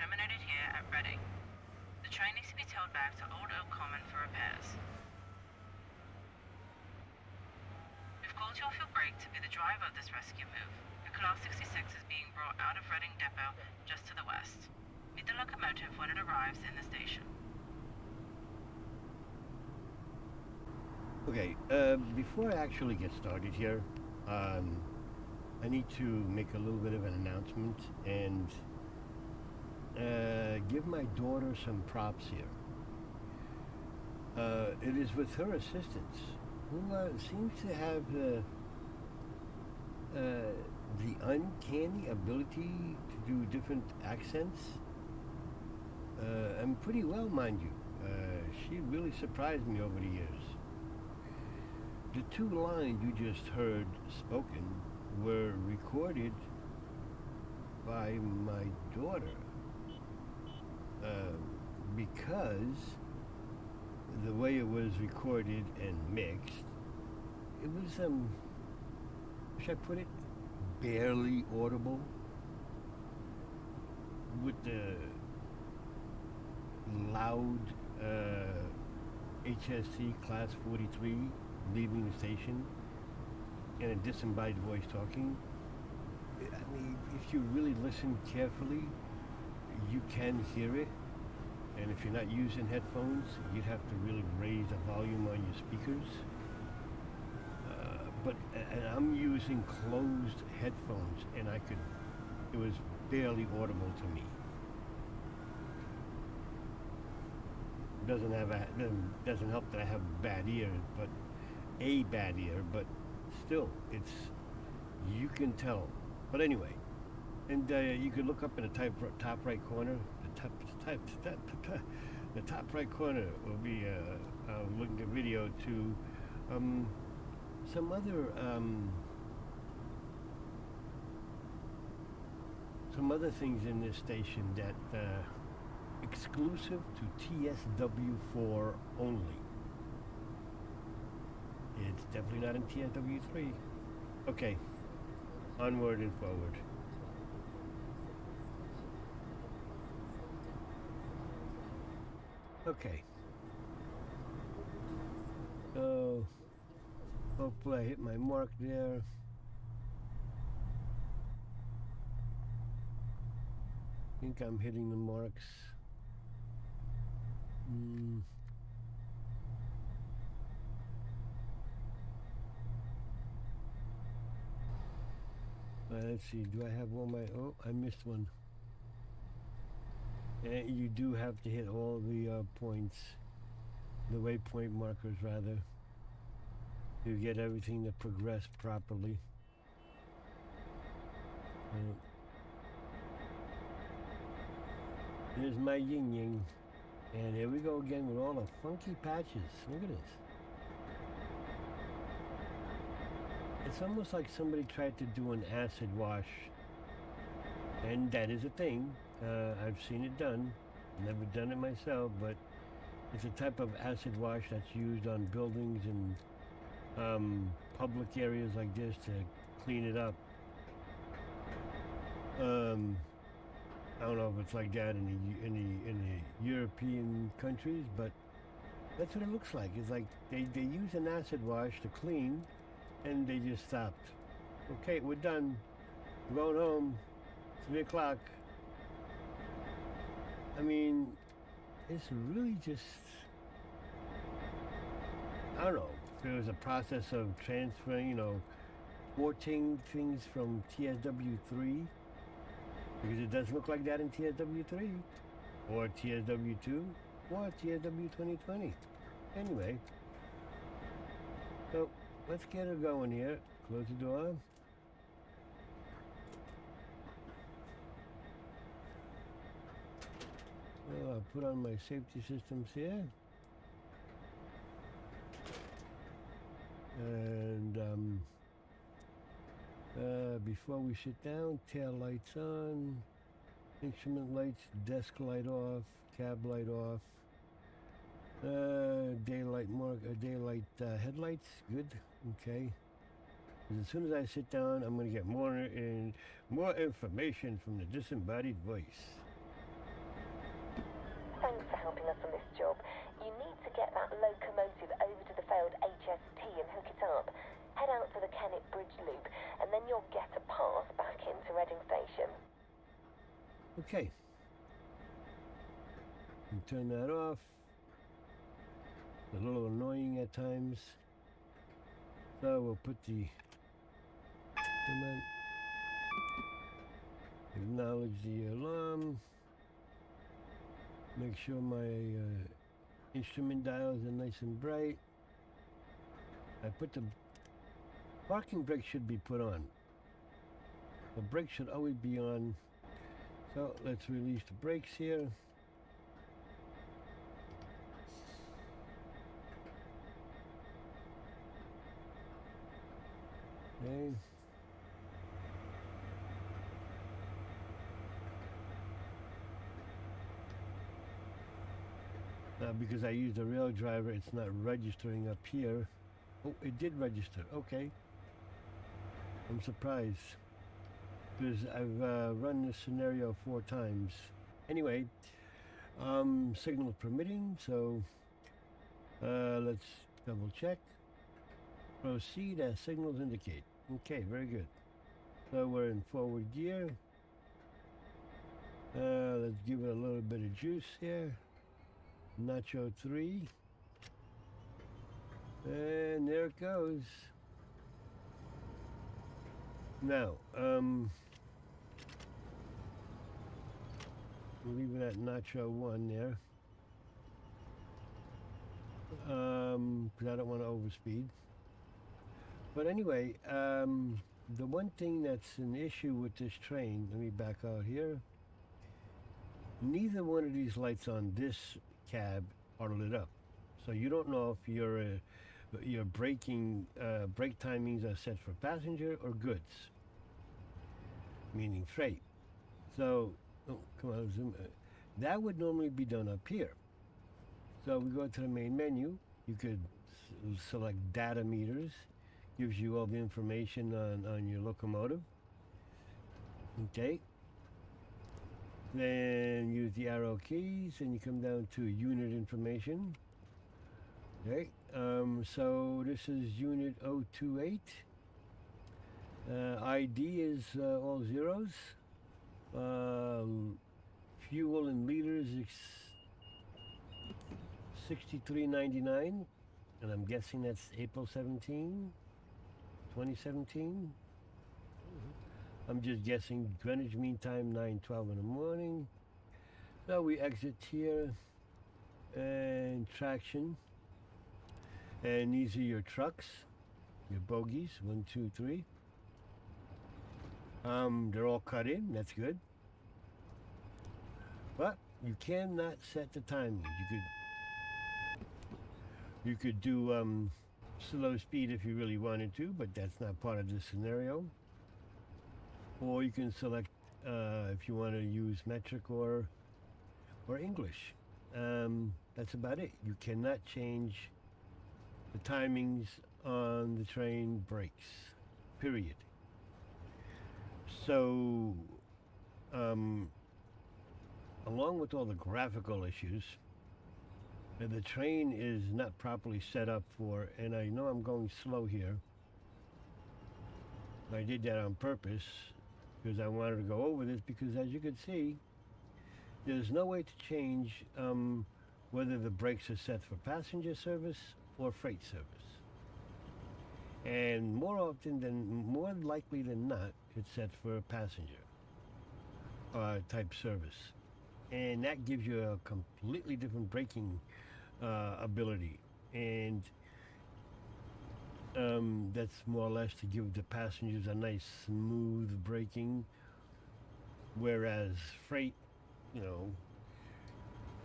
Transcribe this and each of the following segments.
terminated here at Reading. The train needs to be towed back to Old Oak Common for repairs. We've called you off your break to be the driver of this rescue move. Your Class 66 is being brought out of Reading Depot just to the west. Meet the locomotive when it arrives in the station. Okay, before I actually get started here, I need to make a little bit of an announcement and give my daughter some props here. It is with her assistance, who seems to have the uncanny ability to do different accents, and pretty well, mind you. She really surprised me over the years. The two lines you just heard spoken were recorded by my daughter, because the way it was recorded and mixed, it was should I put it, barely audible, with the loud HST Class 43 leaving the station and a disembodied voice talking. I mean, if you really listen carefully, you can hear it. And if you're not using headphones, you'd have to really raise the volume on your speakers. And I'm using closed headphones, and it was barely audible to me. Doesn't help that I have a bad ear, but still, you can tell. But anyway, and you could look up in the top right corner. The top right corner will be looking at video to some other things in this station that exclusive to TSW4 only. It's definitely not in TSW3. Okay, onward and forward. Okay. So, hopefully I hit my mark there. I think I'm hitting the marks. Let's see, do I have all my... Oh, I missed one. And you do have to hit all the points, the waypoint markers rather, to get everything to progress properly. There's my yin-yang. And here we go again with all the funky patches. Look at this. It's almost like somebody tried to do an acid wash. And that is a thing. I've seen it done. Never done it myself, but it's a type of acid wash that's used on buildings and public areas like this to clean it up. I don't know if it's like that in the European countries, but that's what it looks like. It's like they use an acid wash to clean, and they just stopped. Okay, we're done. We're going home. 3 o'clock. I mean, it's really just, I don't know, if there was a process of transferring, porting things from TSW3, because it does look like that in TSW3, or TSW2, or TSW 2020. Anyway, so let's get her going here. Close the door. Well, I'll put on my safety systems here. And before we sit down, tail lights on, instrument lights, desk light off, cab light off, daylight headlights, good, okay. As soon as I sit down, I'm going to get more information from the disembodied voice. Okay. And turn that off. A little annoying at times. So we'll put the, come on, acknowledge the alarm. Make sure my instrument dials are nice and bright. I put the parking brake should be put on. The brake should always be on. So let's release the brakes here. Okay. Now because I used a rail driver, it's not registering up here. Oh, it did register. Okay. I'm surprised because I've run this scenario 4 times. Anyway, signal permitting, so let's double check. Proceed as signals indicate. Okay, very good. So we're in forward gear. Let's give it a little bit of juice here. Nacho 3. And there it goes. Now, leaving that Nacho 1 there. Because I don't want to overspeed. But anyway, the one thing that's an issue with this train, let me back out here. Neither one of these lights on this cab are lit up. So you don't know if your braking brake timings are set for passenger or goods, meaning freight. So, oh, come on, zoom. That would normally be done up here. So we go to the main menu. You could select data meters. Gives you all the information on your locomotive. Okay. Then use the arrow keys and you come down to unit information. Okay. So this is unit 028. ID is all zeros. Fuel in liters is 63.99, and I'm guessing that's April 17, 2017. I'm just guessing. Greenwich Mean Time 9:12 in the morning. So we exit here and traction, and these are your trucks, your bogies, 1, 2, 3. They're all cut in. That's good. But you cannot set the timing. You could do slow speed if you really wanted to, but that's not part of this scenario. Or you can select if you want to use metric or English. That's about it. You cannot change the timings on the train brakes, period. So, along with all the graphical issues, the train is not properly set up for, and I know I'm going slow here. I did that on purpose because I wanted to go over this, because as you can see, there's no way to change whether the brakes are set for passenger service or freight service. And more likely than not, it's set for passenger type service. And that gives you a completely different braking ability. And that's more or less to give the passengers a nice smooth braking. Whereas freight, you know,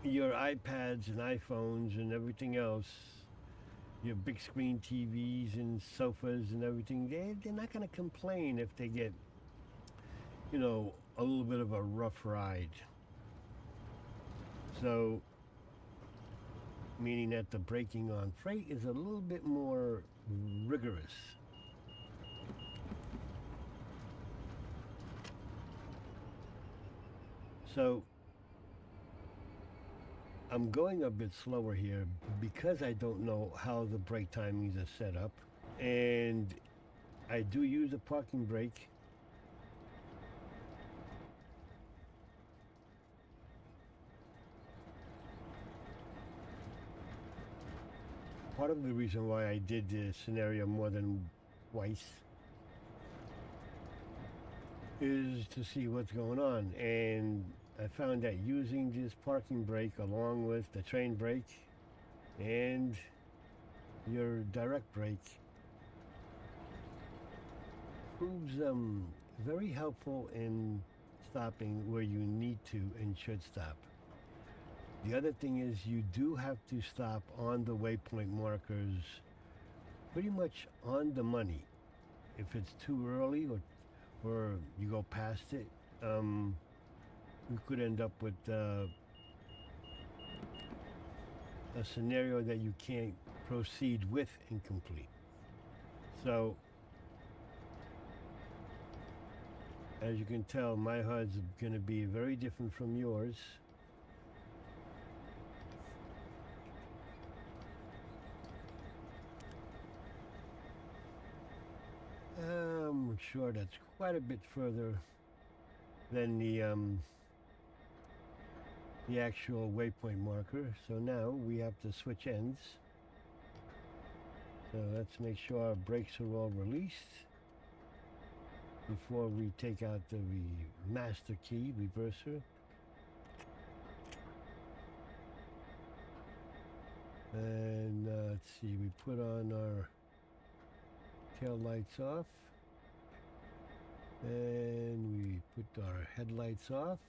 your iPads and iPhones and everything else, your big screen TVs and sofas and everything, they're not going to complain if they get, you know, a little bit of a rough ride. So, meaning that the braking on freight is a little bit more rigorous. So, I'm going a bit slower here because I don't know how the brake timings are set up, and I do use a parking brake. part of the reason why I did this scenario more than twice is to see what's going on, and I found that using this parking brake along with the train brake and your direct brake proves very helpful in stopping where you need to and should stop. The other thing is you do have to stop on the waypoint markers pretty much on the money. If it's too early or you go past it, you could end up with a scenario that you can't proceed with and complete. So, as you can tell, my HUD's going to be very different from yours. I'm sure that's quite a bit further than the actual waypoint marker. So now we have to switch ends. So let's make sure our brakes are all released before we take out the master key reverser. And let's see, we put on our tail lights off, and we put our headlights off.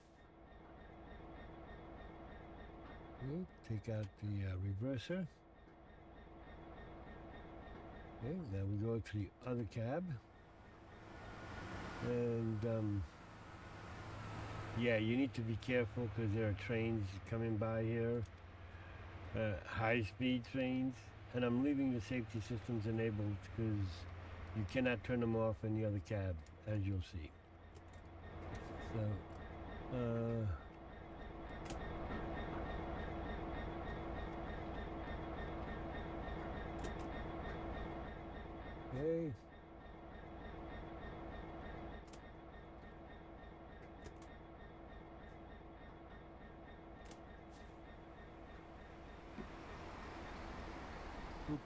Okay, take out the reverser. Okay, now we go to the other cab, and yeah, you need to be careful because there are trains coming by here, high-speed trains, and I'm leaving the safety systems enabled because you cannot turn them off in the other cab, as you'll see. So, okay.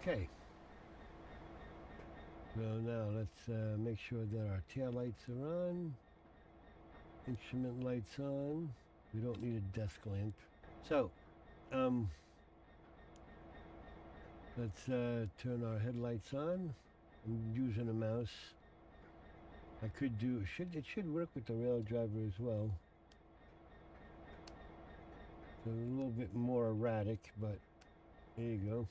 Okay. So now let's make sure that our tail lights are on, instrument lights on. We don't need a desk lamp. So, let's turn our headlights on. I'm using a mouse. I could do, it should work with the rail driver as well. So a little bit more erratic, but there you go.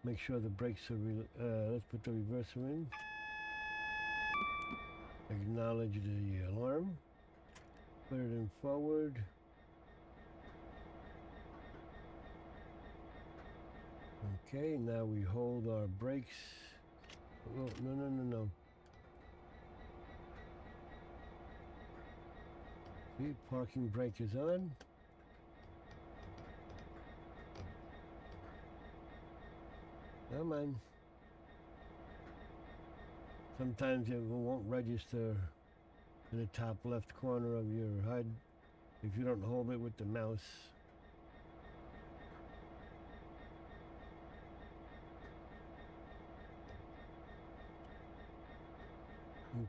Make sure the brakes are, let's put the reverser in. Acknowledge the alarm. Put it in forward. Okay, now we hold our brakes. Oh, no. See, parking brake is on. Come on. Sometimes it won't register in the top left corner of your HUD if you don't hold it with the mouse.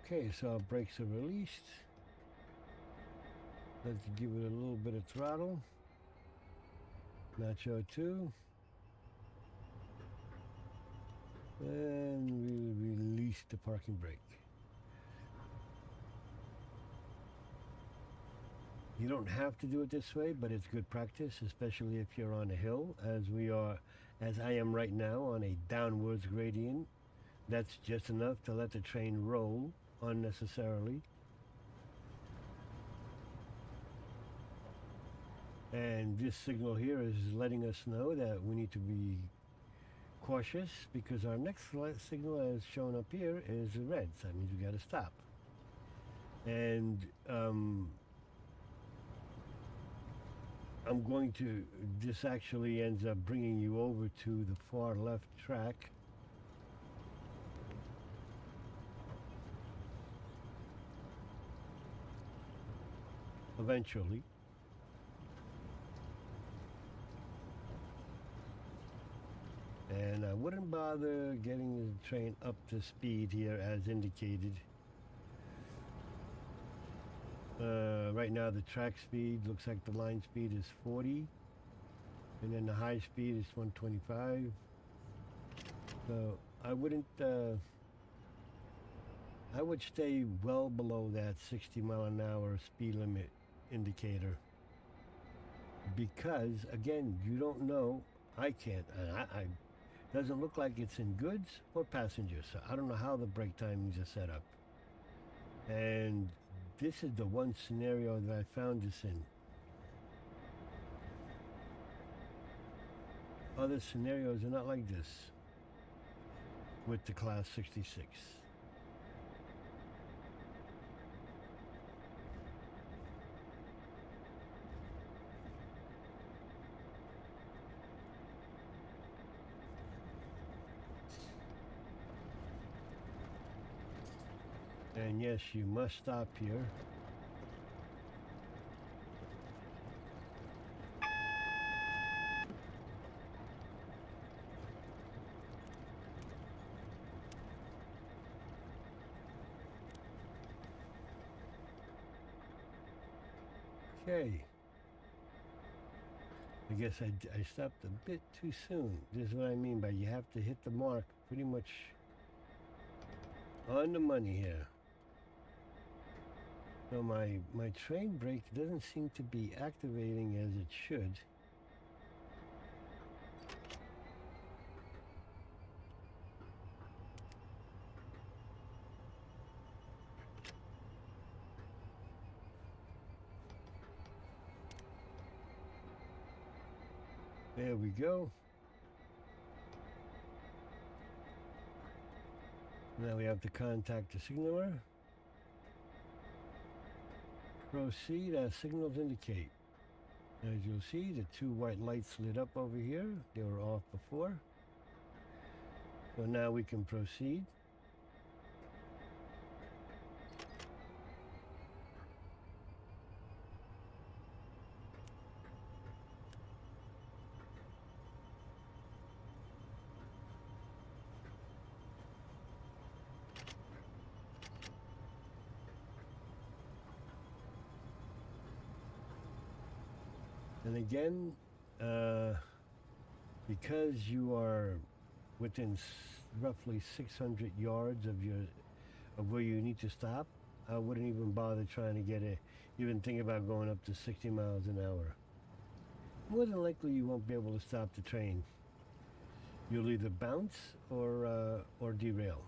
Okay, so our brakes are released. Let's give it a little bit of throttle. Nacho 2. And we release the parking brake. You don't have to do it this way, but it's good practice, especially if you're on a hill, as I am right now on a downwards gradient. That's just enough to let the train roll unnecessarily. And this signal here is letting us know that we need to be cautious because our next signal, as shown up here, is red. So that means we got to stop. And I'm going to, this actually ends up bringing you over to the far left track. Eventually. wouldn't bother getting the train up to speed here as indicated. Right now the track speed looks like the line speed is 40, and then the high speed is 125. So I wouldn't, I would stay well below that 60 mile an hour speed limit indicator, because again, you don't know. I can't, and I doesn't look like it's in goods or passengers, so I don't know how the brake timings are set up. And this is the one scenario that I found this in. Other scenarios are not like this with the Class 66. And yes, you must stop here. Okay. I guess I stopped a bit too soon. This is what I mean by you have to hit the mark pretty much on the money here. So my train brake doesn't seem to be activating as it should. There we go. Now we have to contact the signaler. Proceed as signals indicate. As you'll see, the two white lights lit up over here. They were off before. So now we can proceed. And again, because you are within roughly 600 yards of where you need to stop, I wouldn't even bother trying to even think about going up to 60 miles an hour. More than likely, you won't be able to stop the train. You'll either bounce or derail.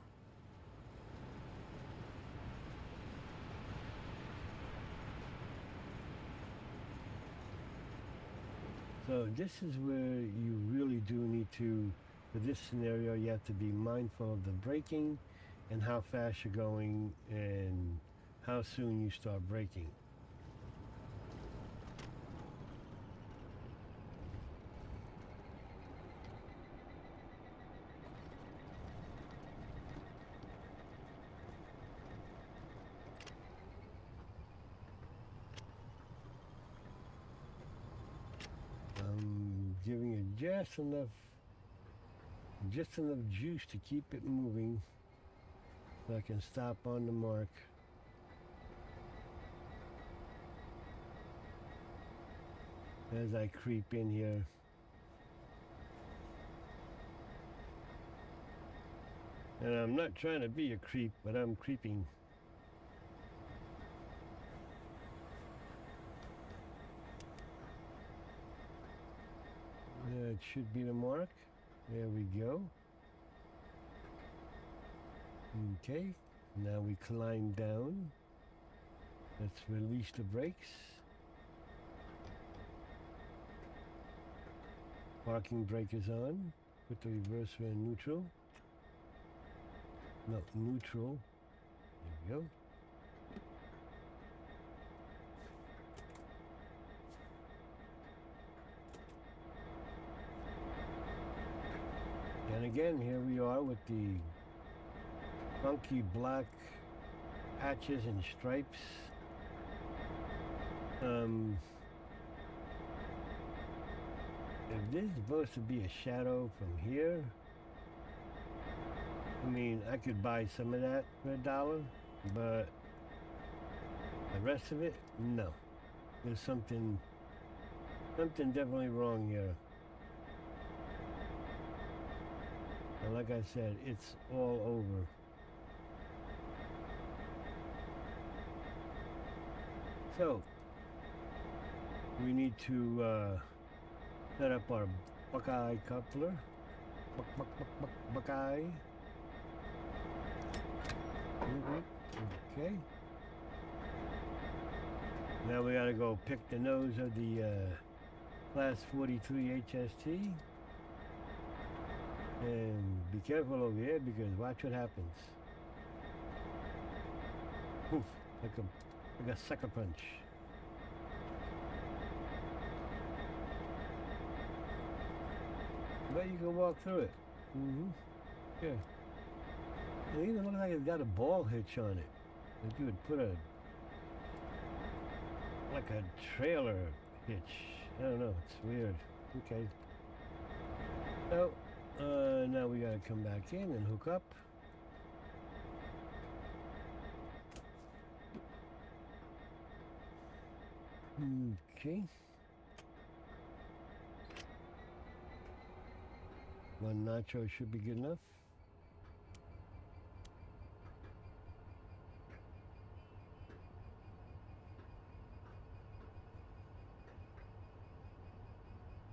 So this is where you really do need to, for this scenario, you have to be mindful of the braking and how fast you're going and how soon you start braking. Giving it just enough juice to keep it moving so I can stop on the mark. As I creep in here. And I'm not trying to be a creep, but I'm creeping. It should be the mark. There we go. Okay, now we climb down. Let's release the brakes. Parking brake is on. Put the reverser in neutral. No, neutral. There we go. And again, here we are with the funky black patches and stripes. If this is supposed to be a shadow from here, I mean, I could buy some of that for $1, but the rest of it, no. There's something definitely wrong here. And like I said, it's all over. So, we need to set up our Buckeye coupler. Buckeye. Okay. Now we gotta go pick the nose of the Class 43 HST. And be careful over here because watch what happens. Poof, like a sucker punch. But you can walk through it. Yeah. It even looks like it's got a ball hitch on it. Like you would put like a trailer hitch. I don't know, it's weird. Okay. So, now we gotta come back in and hook up. Okay. One nacho should be good enough.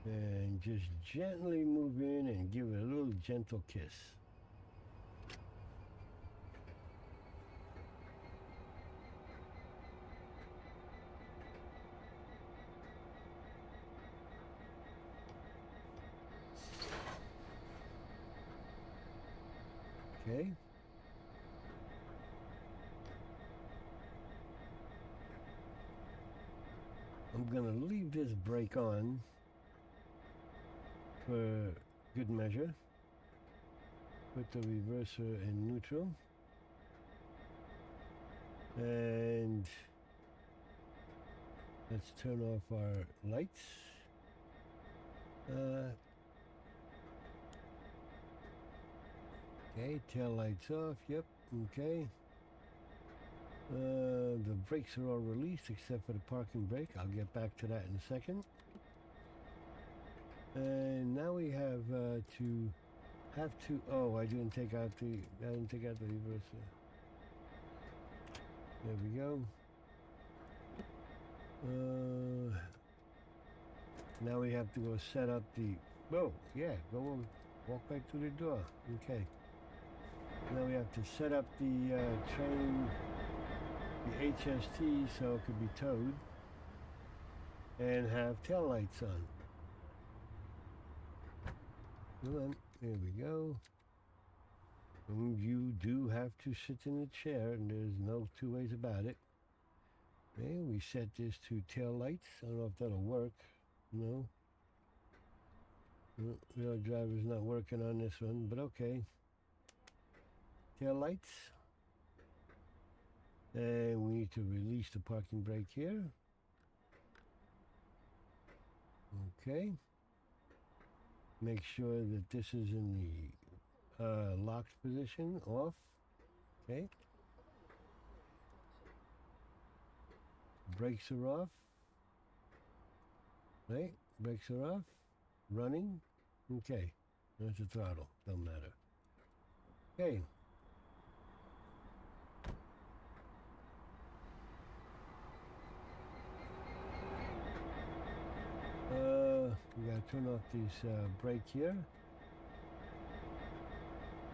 And just gently move in and give it a little gentle kiss. Okay. I'm gonna leave this brake on for good measure. Put the reverser in neutral. And let's turn off our lights. Okay, tail lights off, yep, okay. The brakes are all released except for the parking brake. I'll get back to that in a second. And now we have oh, I didn't take out the reverser. There we go. Now we have to go set up the, oh, yeah, go walk right through the door. Okay. Now we have to set up the train, the HST, so it could be towed, and have tail lights on. Come on, there we go. And you do have to sit in the chair, and there's no two ways about it. Okay, we set this to tail lights. I don't know if that'll work. No. Real driver's not working on this one, but okay. Tail lights. And we need to release the parking brake here. Okay. Make sure that this is in the locked position, off. Okay. Brakes are off. Right, brakes are off. Running. Okay. There's the throttle. Don't matter. Okay. We gotta turn off this brake here.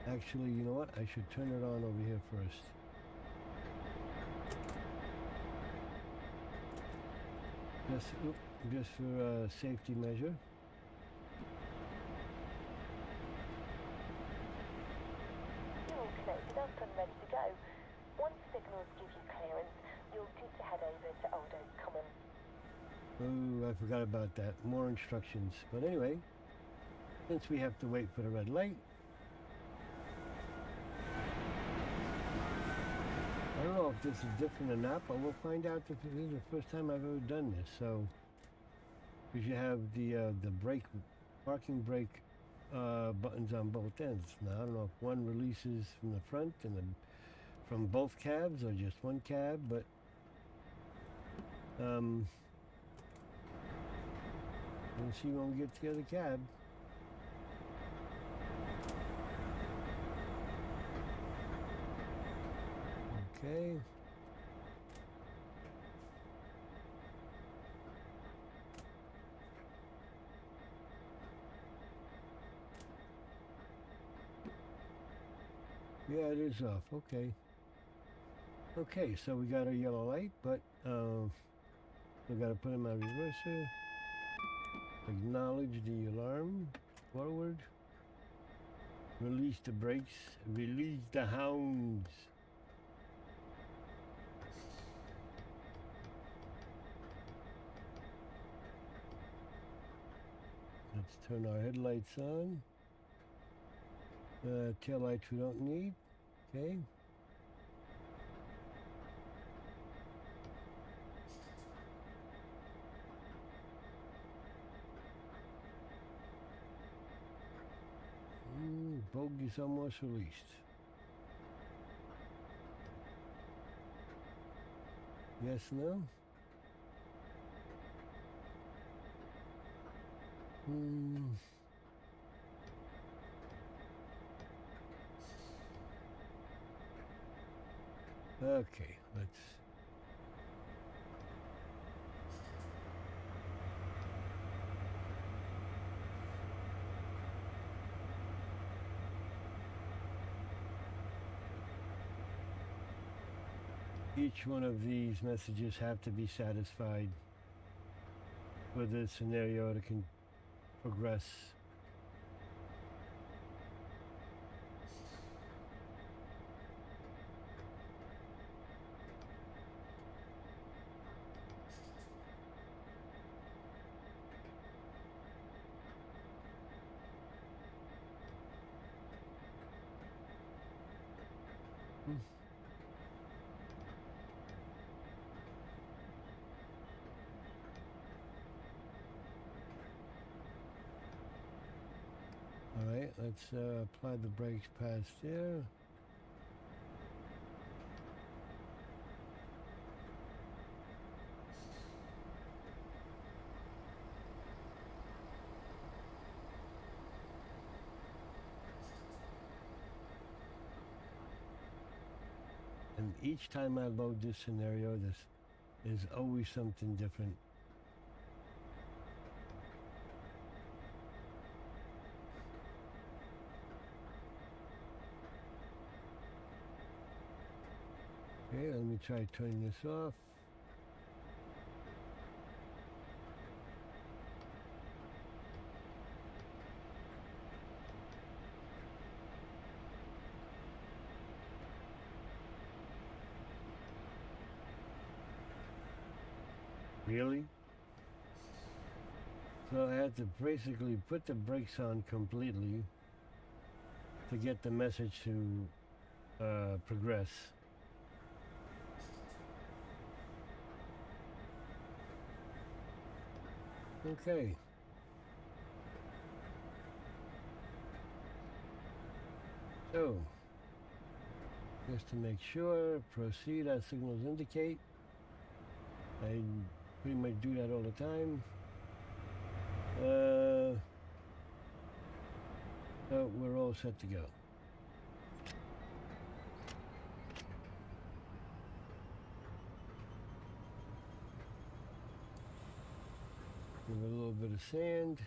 Actually, you know what? I should turn it on over here first. Just for safety measure. You're all connected up and ready to go. Once signals give you clearance, you'll need to head over to Old Oak Common. Oh, I forgot about that. More instructions. But anyway, since we have to wait for the red light, I don't know if this is different or not, but we'll find out if this is the first time I've ever done this. So, because you have the brake, parking brake buttons on both ends. Now I don't know if one releases from the front and from both cabs or just one cab, but we'll see when we get to the other cab. Okay. Yeah, it is off. Okay. Okay, so we got a yellow light, but we got to put him on reverser. Acknowledge the alarm. Forward. Release the brakes. Release the hounds. Let's turn our headlights on. Tail lights we don't need. Okay. Bogey's almost released. Yes, no? Okay, let's... Each one of these messages have to be satisfied for the scenario to progress. All right, let's apply the brakes past there. And each time I load this scenario, there's always something different. Okay, let me try turning this off. Really? So I had to basically put the brakes on completely to get the message to progress. Okay. So, just to make sure, proceed as signals indicate. I pretty much do that all the time. So we're all set to go. Give it a little bit of sand.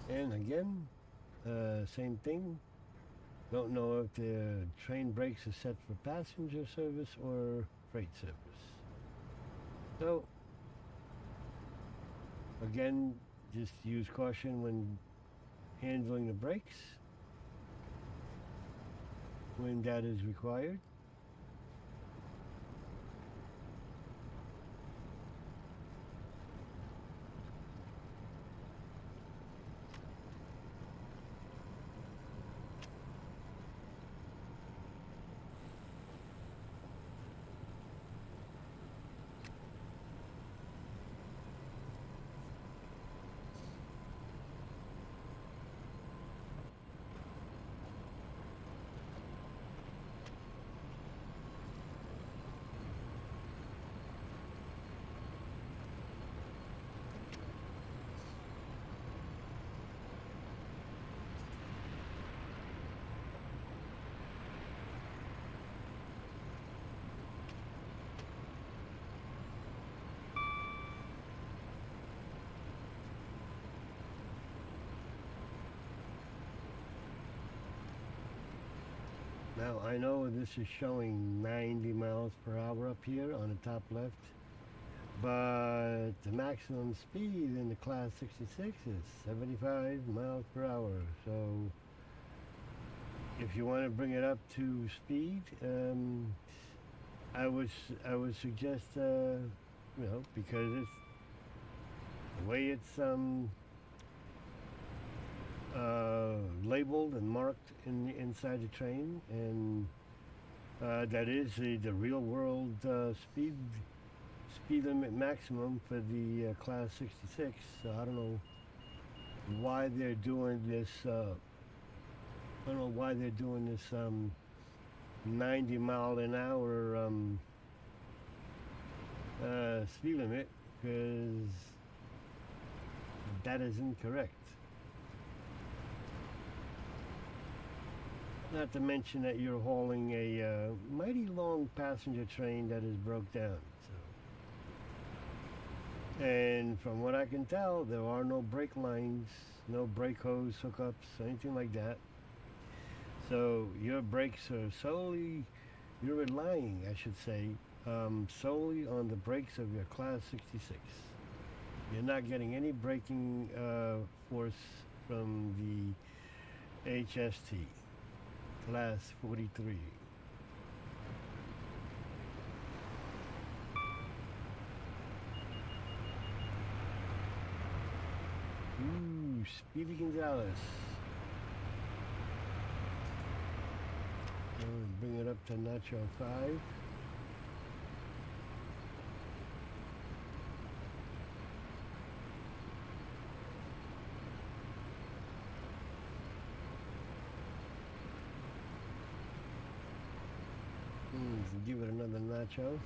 And again, same thing. Don't know if the train brakes are set for passenger service or freight service. So, again, just use caution when handling the brakes, when that is required. Now I know this is showing 90 miles per hour up here on the top left, but the maximum speed in the Class 66 is 75 miles per hour. So if you want to bring it up to speed, I would suggest, because it's the way it's labeled and marked inside the train, and that is the real world speed limit maximum for the Class 66. So I don't know why they're doing this. I don't know why they're doing this 90 mile an hour speed limit, because that is incorrect. Not to mention that you're hauling a mighty long passenger train that is broke down. So. And from what I can tell, there are no brake lines, no brake hose hookups, anything like that. So your brakes are you're relying, I should say, solely on the brakes of your Class 66. You're not getting any braking force from the HST. Class 43. Ooh, Speedy Gonzales. Bring it up to Nacho 5. Give it another nacho.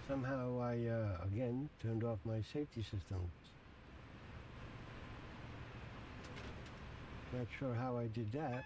Somehow I, again, turned off my safety systems. Not sure how I did that.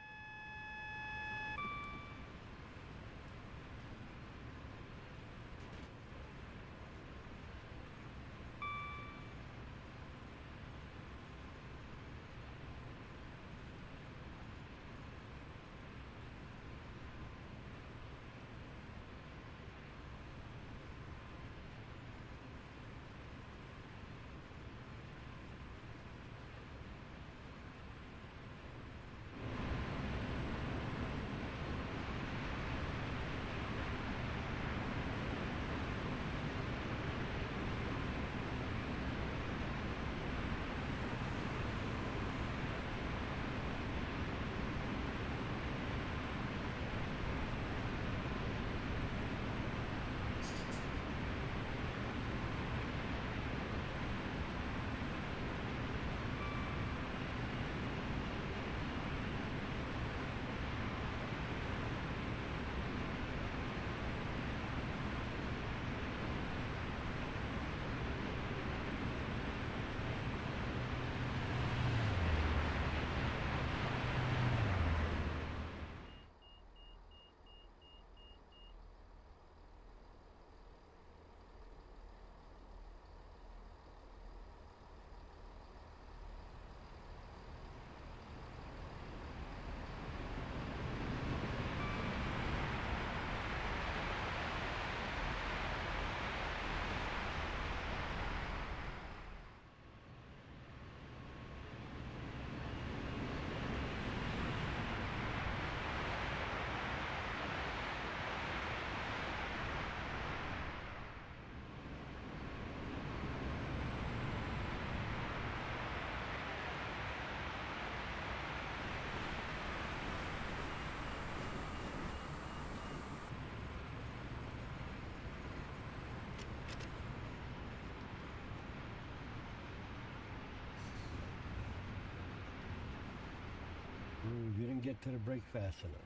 didn't get to the brake fast enough.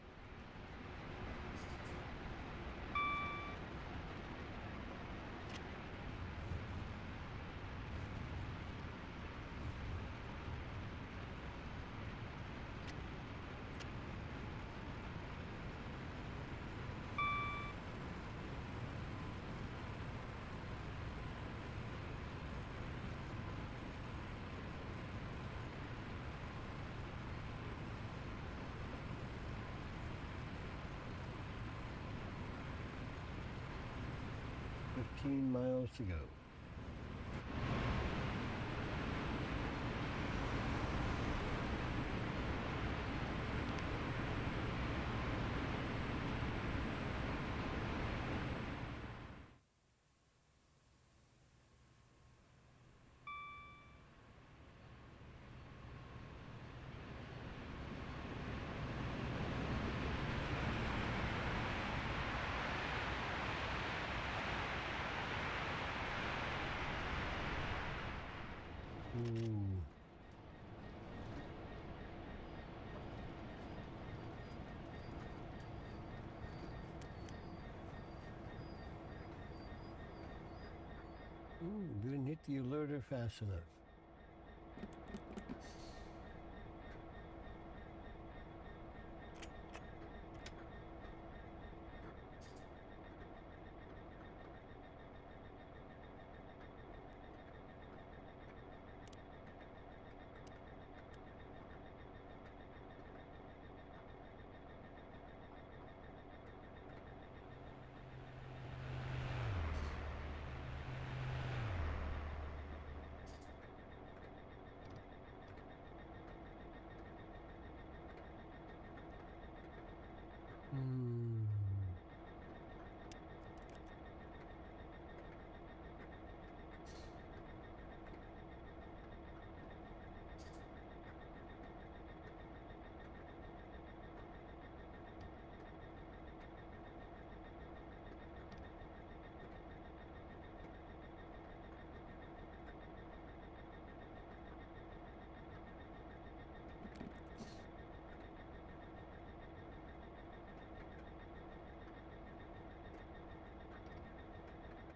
Miles to go. Didn't hit the alerter fast enough.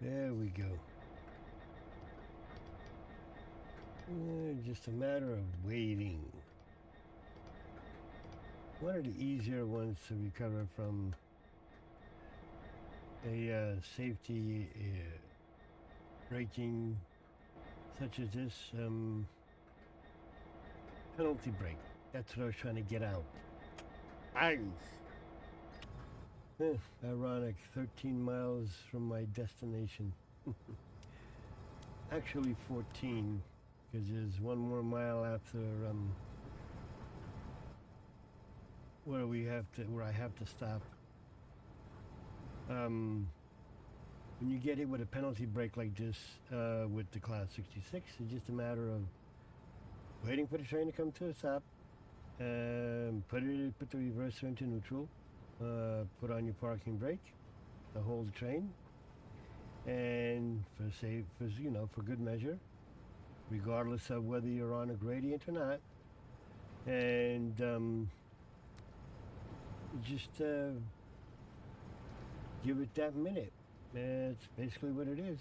There we go. Just a matter of waiting. One of the easier ones to recover from a safety braking such as this penalty brake. That's what I was trying to get out. Ironic, 13 miles from my destination. Actually 14, because there's one more mile after where I have to stop. When you get hit with a penalty brake like this with the Class 66, it's just a matter of waiting for the train to come to a stop, put the reverser into neutral, put on your parking brake to hold the train, and for good measure, regardless of whether you're on a gradient or not, and just give it that minute. That's basically what it is.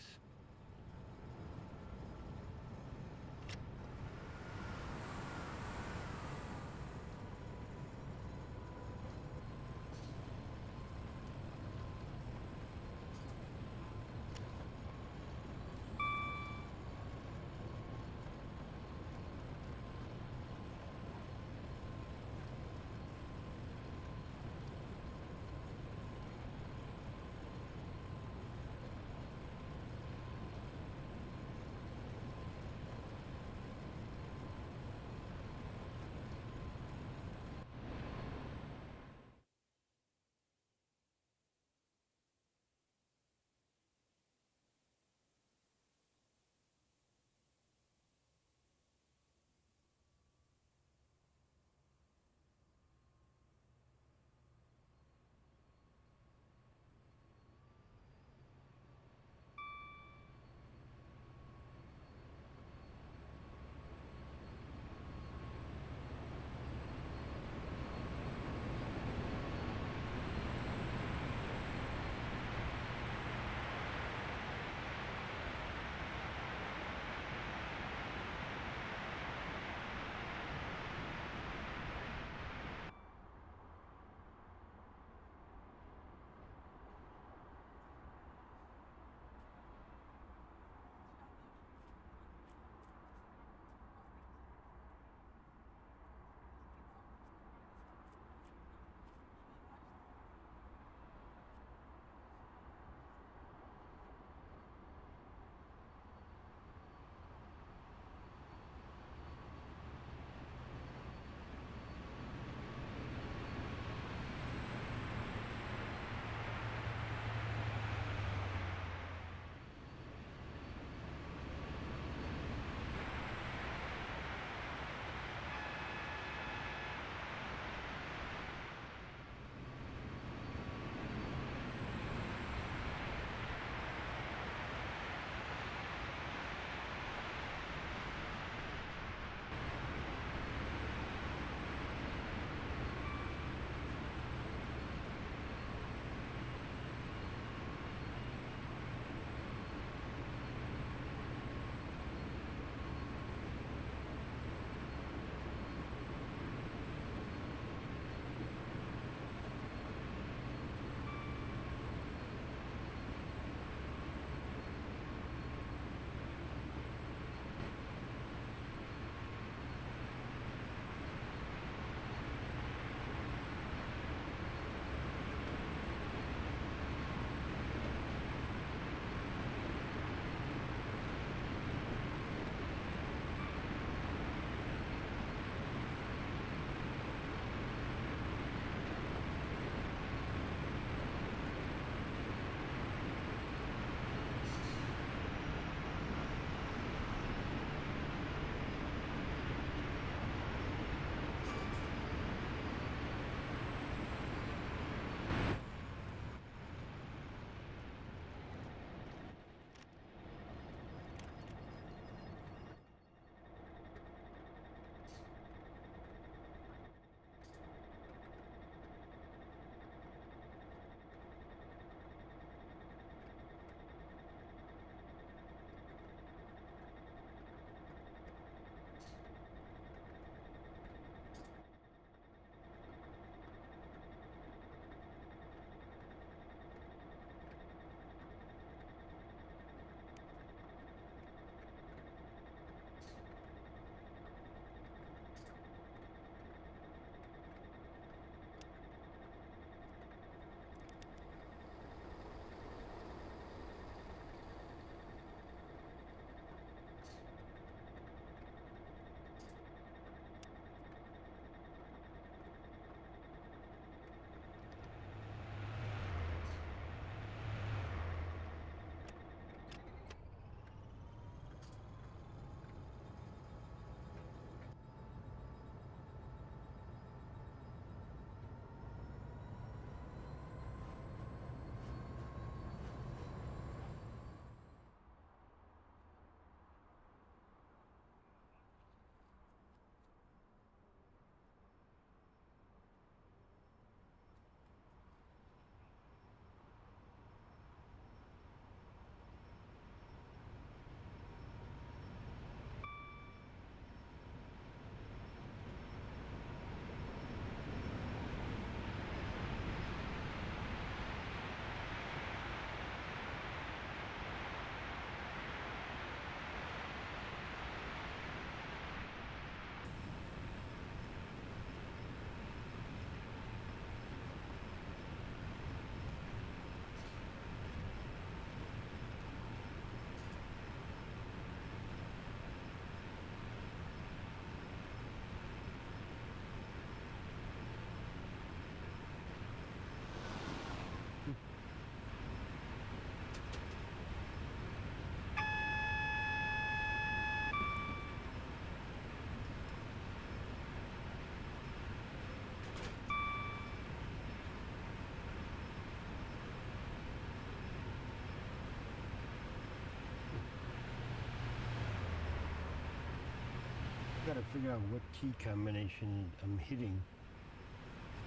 got to figure out what key combination I'm hitting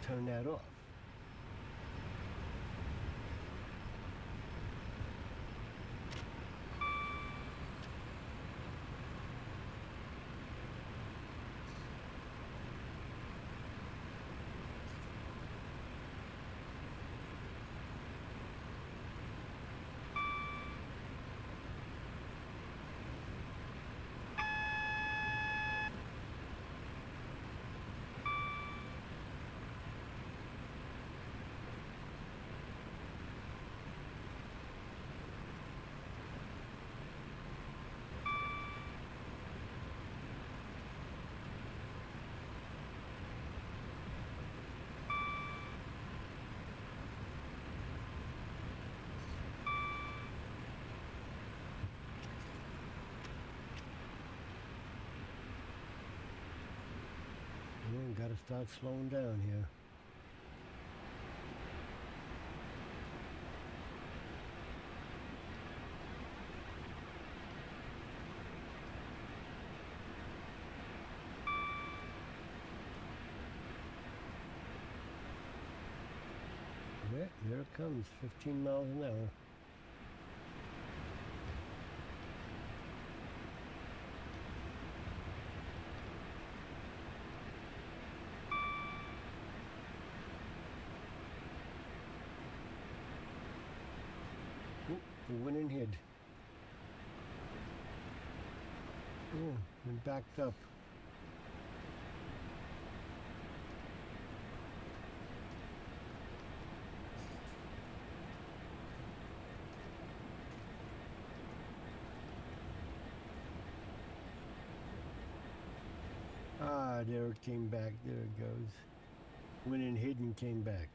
to turn that off. Got to start slowing down here. Yeah, there it comes, 15 miles an hour. We went in hid. Oh, and backed up. Ah, there it came back. There it goes. Went in hid and came back.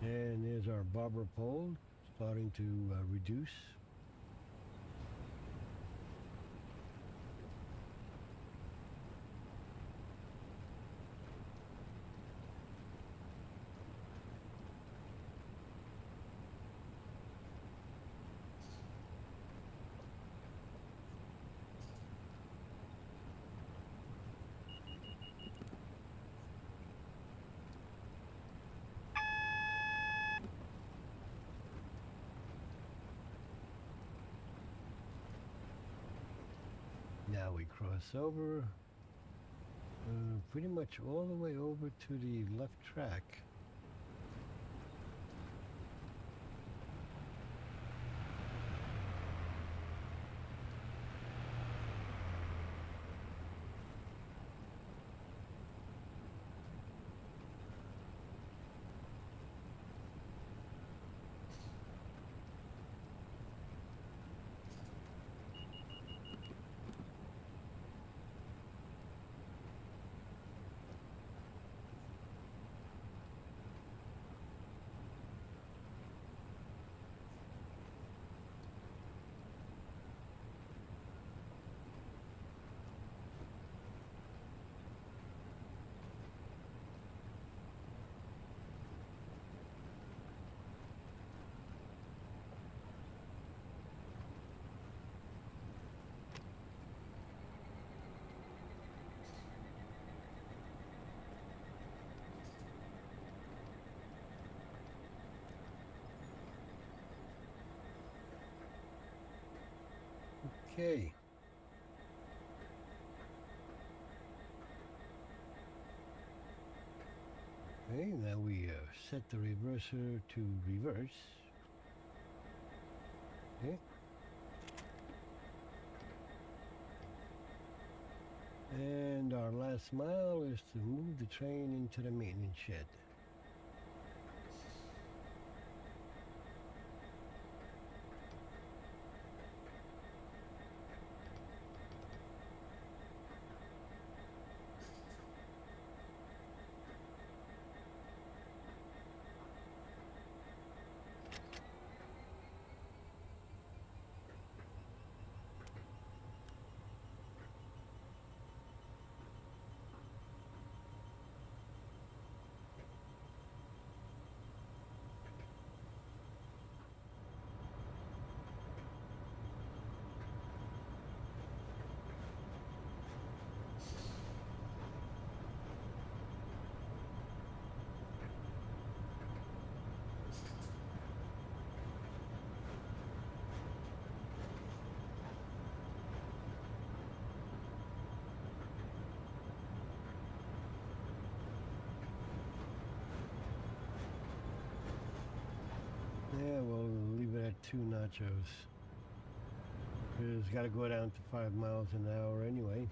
And there's our bobber pole starting to reduce. Now we cross over, pretty much all the way over to the left track. Okay. Okay, now we set the reverser to reverse. Okay. And our last mile is to move the train into the maintenance shed. Yeah, we'll leave it at 2 nachos. It's got to go down to 5 miles an hour anyway.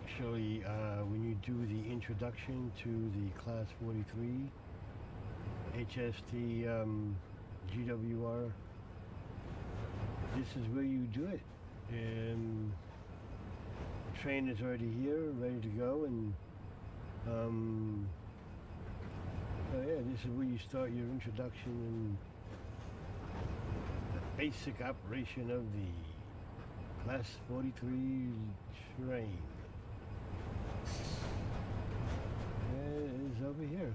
actually, when you do the introduction to the Class 43 HST GWR, this is where you do it. And the train is already here, ready to go, and oh yeah, this is where you start your introduction and the basic operation of the Class 43 train. It is over here.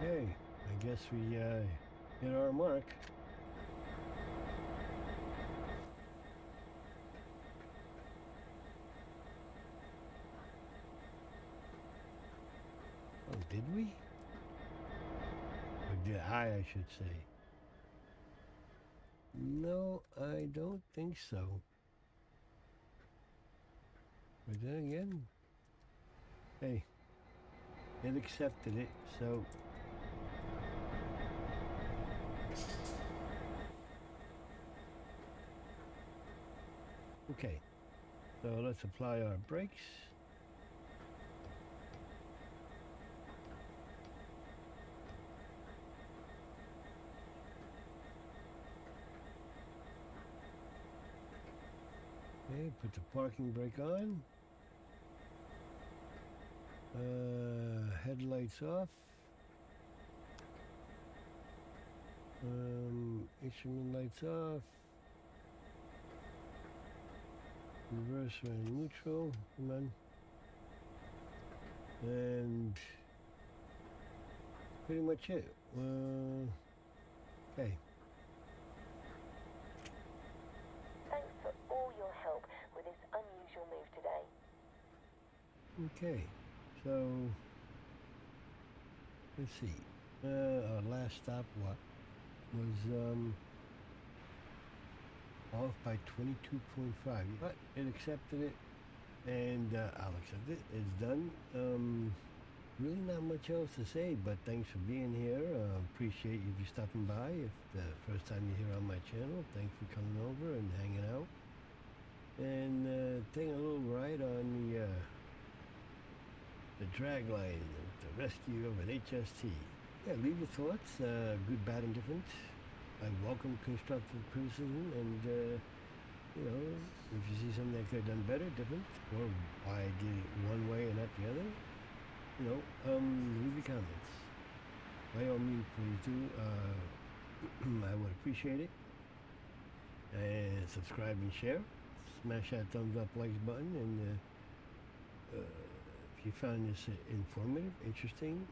Okay, I guess we hit our mark. Oh, did we? Or did I should say. No, I don't think so. But then again, hey, it accepted it, so okay. So let's apply our brakes. Okay, put the parking brake on. Headlights off. Instrument lights off. Reverse and neutral. Come on. And pretty much it. Okay. Thanks for all your help with this unusual move today. Okay. So let's see. Our last stop was off by 22.5, but it accepted it, and I'll accept it. It's done. Really not much else to say, but thanks for being here. Appreciate you stopping by. If the first time you're here on my channel, thanks for coming over and hanging out and taking a little ride on the drag line, the rescue of an HST. Yeah, leave your thoughts, good, bad, and different. I welcome constructive criticism, and you know, if you see something that could have done better, different, or why I did it one way and not the other, you know, leave your comments. By all means, please do. I would appreciate it. And subscribe and share. Smash that thumbs up, likes button, and if you found this informative, interesting,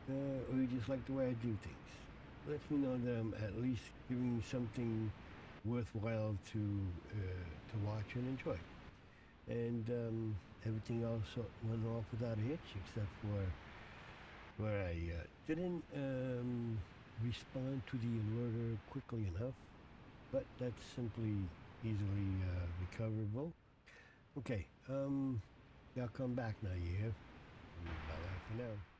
or you just like the way I do things, let me know that I'm at least giving you something worthwhile to watch and enjoy. And everything else went off without a hitch, except for where I didn't respond to the alerter quickly enough, but that's simply easily recoverable. Okay, y'all come back now, you hear? Bye-bye for now.